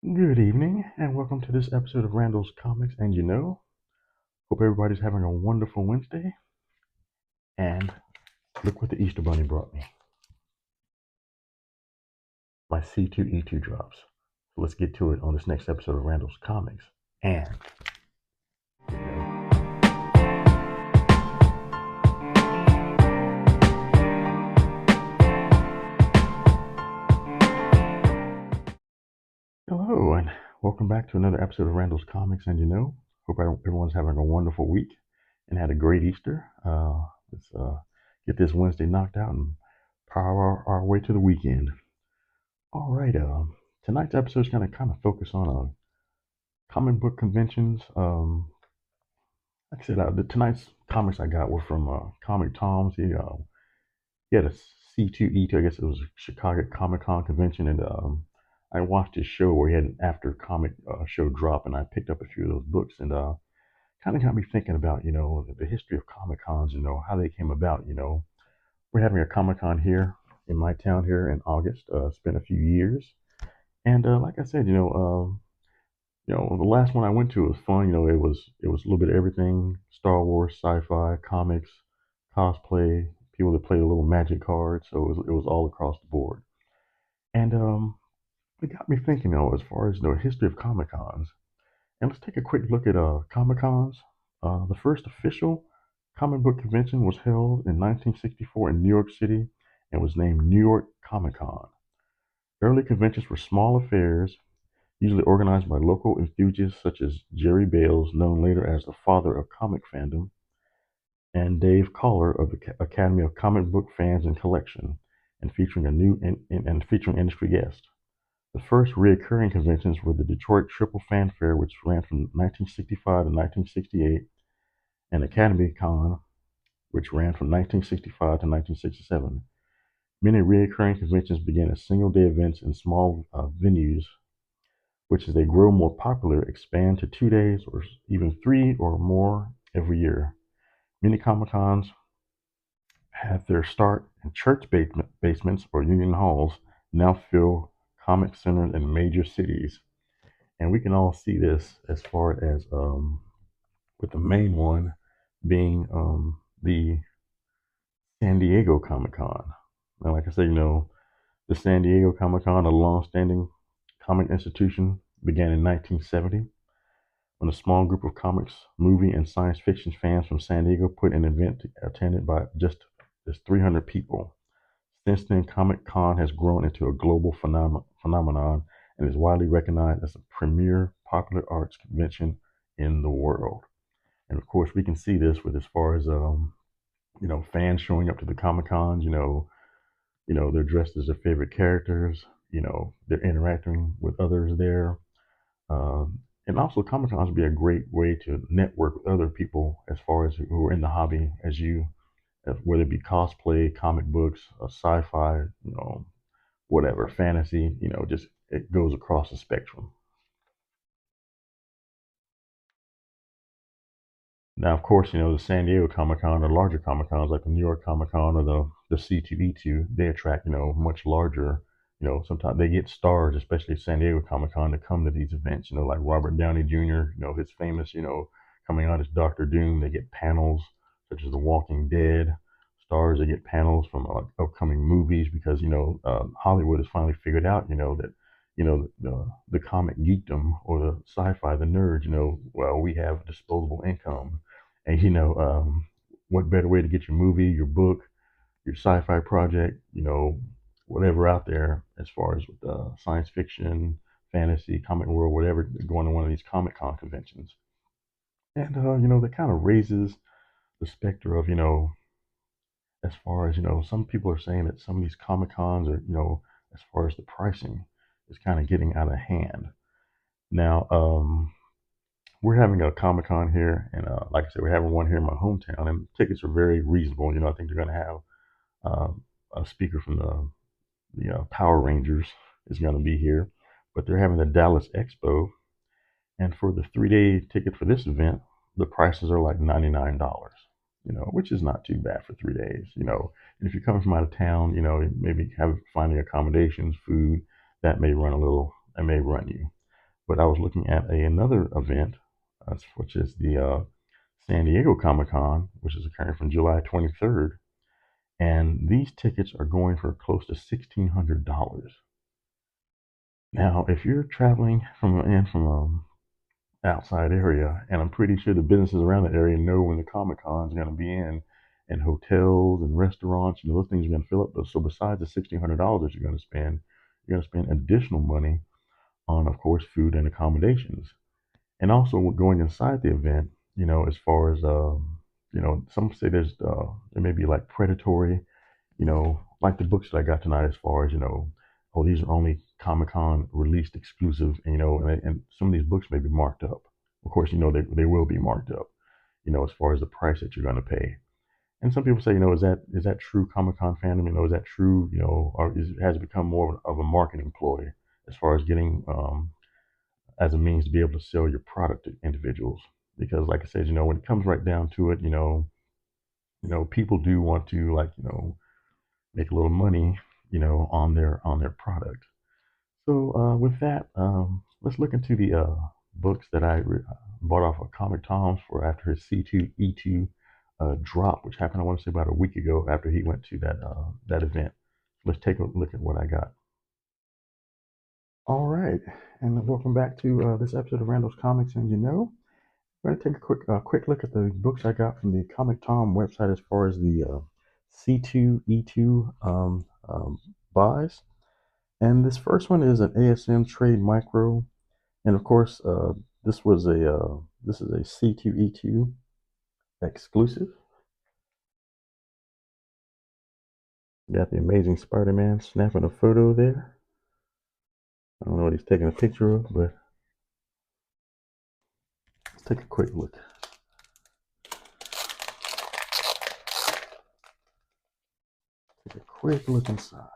Good evening, and welcome to this episode of Randall's Comics and Hope everybody's having a wonderful Wednesday. And look what the Easter Bunny brought me. My C2E2 drops. So let's get to it on this next episode of Randall's Comics and Hello, and welcome back to another episode of Randall's Comics and Hope everyone's having a wonderful week and had a great Easter. Let's get this Wednesday knocked out and power our way to the weekend. All right, tonight's episode is going to kind of focus on comic book conventions. Like I said, tonight's comics I got were from Comic Tom's. He had a C2E2, I guess it was a Chicago Comic Con convention, and I watched his show where he had an after comic show drop, and I picked up a few of those books, and kind of got me thinking about the history of Comic Cons, how they came about. We're having a Comic Con here in my town here in August. It's been a few years, and like I said, the last one I went to was fun. It was a little bit of everything: Star Wars, sci-fi, comics, cosplay, people that played a little magic cards. So it was all across the board. And it got me thinking, as far as history of Comic Cons. And let's take a quick look at Comic Cons. The first official comic book convention was held in 1964 in New York City and was named New York Comic Con. Early conventions were small affairs usually organized by local enthusiasts such as Jerry Bales, known later as the father of comic fandom, and Dave Collar of the Academy of Comic Book Fans and Collection, and featuring featuring industry guests. The first recurring conventions were the Detroit Triple Fanfare, which ran from 1965 to 1968, and Academy Con, which ran from 1965 to 1967. Many recurring conventions began as single-day events in small venues, which as they grow more popular expand to 2 days or even three or more every year. Many Comic Cons have their start in church basements or union halls, now fill comic centers in major cities. And we can all see this as far as with the main one being the San Diego Comic Con. Now, like I say, the San Diego Comic Con, a long-standing comic institution, began in 1970 when a small group of comics, movie, and science fiction fans from San Diego put an event attended by just 300 people. Since then, Comic Con has grown into a global phenomenon and is widely recognized as the premier popular arts convention in the world. And of course, we can see this with as far as fans showing up to the Comic Cons. They're dressed as their favorite characters. They're interacting with others there. And also, Comic Cons would be a great way to network with other people as far as who are in the hobby as you, whether it be cosplay, comic books, sci-fi, whatever, fantasy, just it goes across the spectrum. Now, of course, the San Diego Comic Con or larger Comic Cons like the New York Comic Con or the C2E2, they attract, much larger, sometimes they get stars, especially San Diego Comic Con, to come to these events, like Robert Downey Jr., his famous, coming out as Doctor Doom. They get panels such as The Walking Dead. Stars, they get panels from upcoming movies because, Hollywood has finally figured out, that the comic geekdom or the sci-fi, the nerds, well, we have disposable income, and what better way to get your movie, your book, your sci-fi project, whatever out there as far as with science fiction, fantasy, comic world, whatever, going to one of these Comic Con conventions, and that kind of raises the specter of as far as some people are saying that some of these Comic Cons are as far as the pricing is kind of getting out of hand. Now, we're having a Comic Con here, and like I said, we're having one here in my hometown, and tickets are very reasonable. I think they're going to have a speaker from the Power Rangers is going to be here, but they're having the Dallas Expo, and for the 3-day ticket for this event, the prices are like $99. Which is not too bad for 3 days. And if you're coming from out of town, maybe finding accommodations, food, that may run you. But I was looking at another event, which is the San Diego Comic Con, which is occurring from July 23rd. And these tickets are going for close to $1,600. Now, if you're traveling from outside area, and I'm pretty sure the businesses around the area know when the Comic Con is going to be in, and hotels and restaurants, those things are going to fill up. So besides the $1,600 that you're going to spend additional money on, of course, food and accommodations, and also going inside the event. As far as some say there may be like predatory, like the books that I got tonight, as far as oh, these are only Comic Con released exclusive, and some of these books may be marked up. Of course, they will be marked up, as far as the price that you're going to pay. And some people say, is that true Comic Con fandom? Is that true? Or has it become more of a marketing ploy as far as getting as a means to be able to sell your product to individuals? Because, like I said, when it comes right down to it, people do want to, like, make a little money, on their product. So with that, let's look into the books that I bought off of Comic Tom's for after his C2E2 drop, which happened, I want to say, about a week ago after he went to that event. Let's take a look at what I got. All right, and welcome back to this episode of Randall's Comics. And we're going to take a quick look at the books I got from the Comic Tom website as far as the C2E2 buys. And this first one is an ASM Trade Micro, and of course, this is a C2E2 exclusive. Got the Amazing Spider-Man snapping a photo there. I don't know what he's taking a picture of, but let's take a quick look. Take a quick look inside.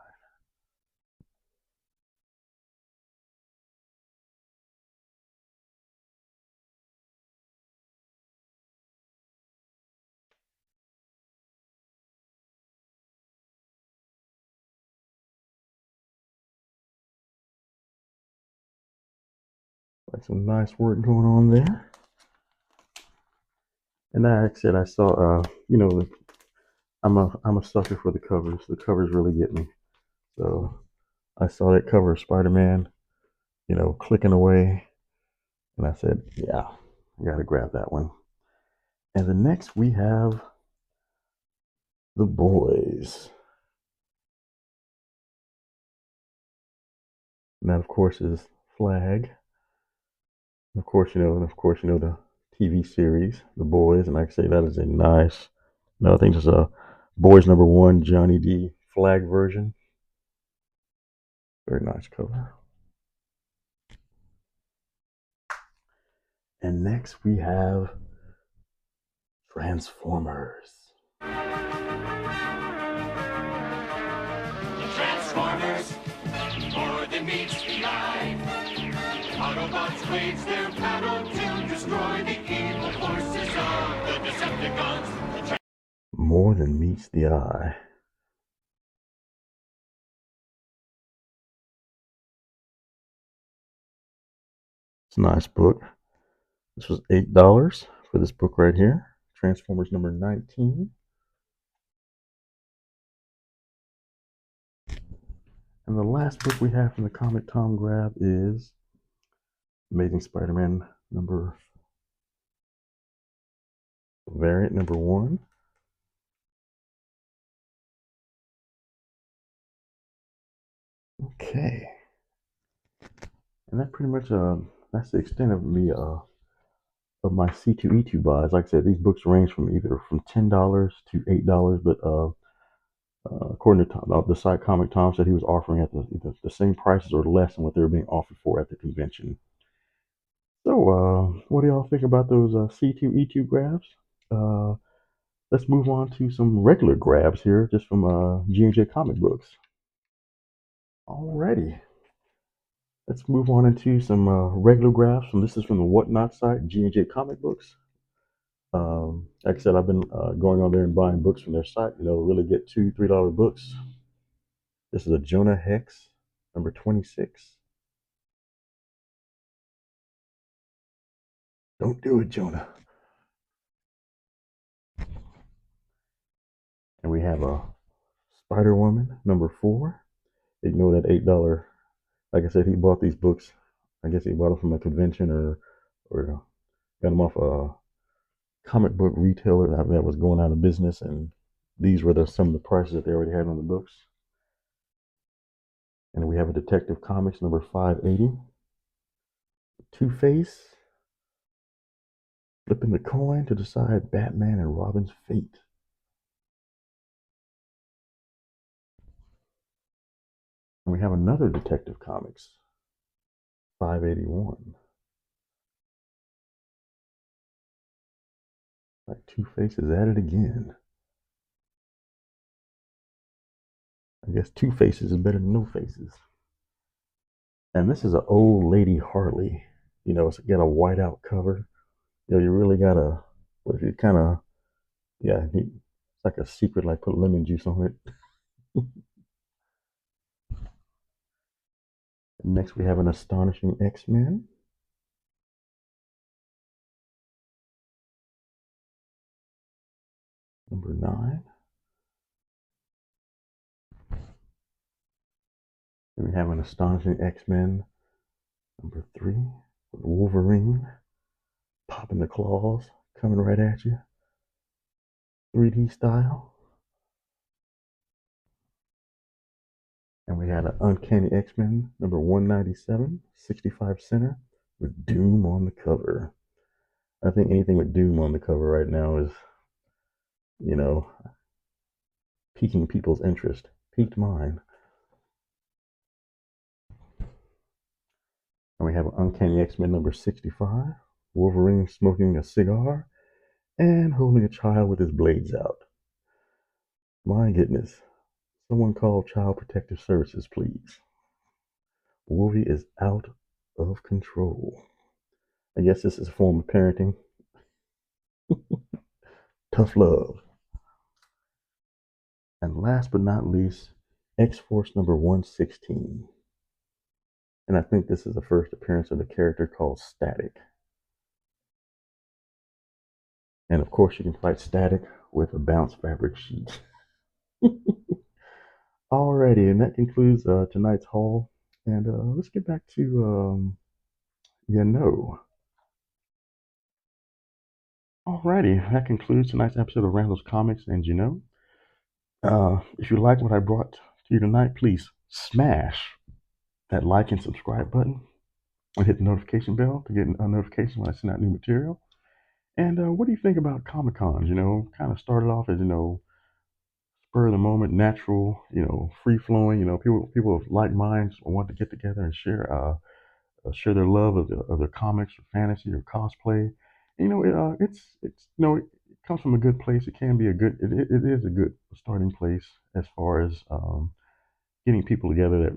Like some nice work going on there. And like I said, I saw, I'm a sucker for the covers. The covers really get me. So I saw that cover of Spider-Man, clicking away, and I said, yeah, I gotta grab that one. And the next we have The Boys. And that, of course, is Flag. Of course, the TV series, The Boys, and like I say, that is a nice. No, I think it's a Boys #1 Johnny D Flag version. Very nice cover. And next we have Transformers. The Transformers, more than meets the eye. Autobots wage their battle to destroy the evil forces of the Decepticons. More than meets the eye. It's a nice book. This was $8 for this book right here. Transformers number 19. And the last book we have from the Comic Tom grab is Amazing Spider-Man variant number 1. Okay. And that pretty much that's the extent of me of my C2E2 buys. Like I said, these books range from $10 to $8, but according to the site Comic Tom said he was offering at the same prices or less than what they were being offered for at the convention. So, what do y'all think about those C2E2 grabs? Uh, let's move on to some regular grabs here, just from G&J Comic Books. Alrighty, let's move on into some regular grabs. This is from the Whatnot site, G&J Comic Books. Like I said, I've been going on there and buying books from their site. Really get $2, $3 books. This is a Jonah Hex, number 26. Don't do it, Jonah. And we have a Spider Woman #4. Ignore that $8. Like I said, he bought these books. I guess he bought them from a convention or got them off a comic book retailer that was going out of business, and these were some of the prices that they already had on the books. And we have a Detective Comics #580. Two-Face flipping the coin to decide Batman and Robin's fate. And we have another Detective Comics 581. Like Two-Face is at it again. I guess two faces is better than no faces. And this is an old lady Harley. It's got a whiteout cover. You really gotta, what if you kind of, yeah, it's like a secret, like put lemon juice on it. Next, we have an Astonishing X-Men #9. Then we have an Astonishing X-Men #3 with Wolverine popping the claws, coming right at you, 3D style. And we had an Uncanny X-Men #197, 65 center, with Doom on the cover. I think anything with Doom on the cover right now is, you know, piquing people's interest. Piqued mine. And we have an Uncanny X-Men #65, Wolverine smoking a cigar and holding a child with his blades out. My goodness. Someone call Child Protective Services, please. Wolvie is out of control. I guess this is a form of parenting. Tough love. And last but not least, X-Force #116. And I think this is the first appearance of the character called Static. And of course, you can fight Static with a bounce fabric sheet. Alrighty, and that concludes tonight's haul. And let's get back to you know. Alrighty, that concludes tonight's episode of Randall's Comics and you know. If you like what I brought to you tonight, please smash that like and subscribe button and hit the notification bell to get a notification when I send out new material. And what do you think about Comic Cons? Kind of started off as spur of the moment, natural, free flowing. People of like minds want to get together and share their love of their comics or fantasy or cosplay. It comes from a good place. It can be it is a good starting place as far as getting people together that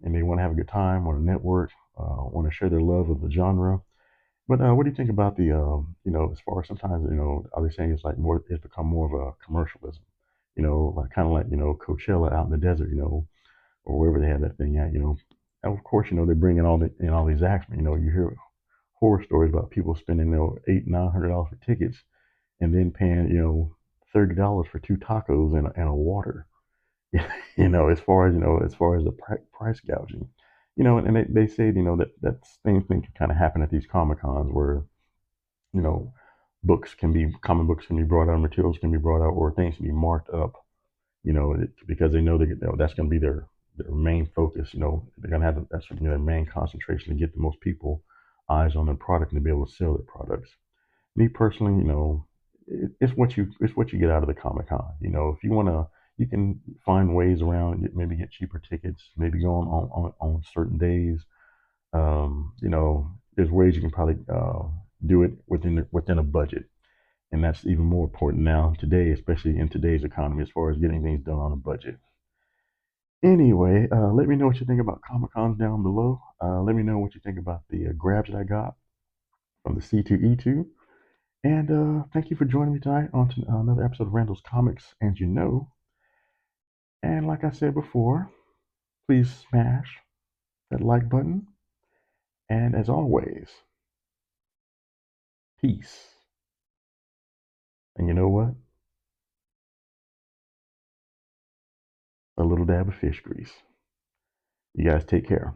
and they want to have a good time, want to network, want to share their love of the genre. But what do you think about as far as sometimes, are they saying it's become more of a commercialism, like kind of like, Coachella out in the desert, or wherever they have that thing at, And of course, they bring in all these acts, but, you hear horror stories about people spending, $800, $900 for tickets and then paying, $30 for two tacos and a water. As far as the price gouging, and they say, that same thing can kind of happen at these Comic Cons where, you know, comic books can be brought out, materials can be brought out, or things can be marked up, because they know that's going to be their main focus. They're going to have that's their main concentration to get the most people eyes on their product and to be able to sell their products. Me personally, it's what you get out of the Comic Con. If you want to, you can find ways around, maybe get cheaper tickets, maybe go on certain days. There's ways you can probably do it within a budget, and that's even more important now today, especially in today's economy, as far as getting things done on a budget. Anyway, let me know what you think about Comic Cons down below. Let me know what you think about the grabs that I got from the C2E2. And thank you for joining me tonight on another episode of Randall's Comics and you know. And like I said before, please smash that like button. And as always, peace. And you know what? A little dab of fish grease. You guys take care.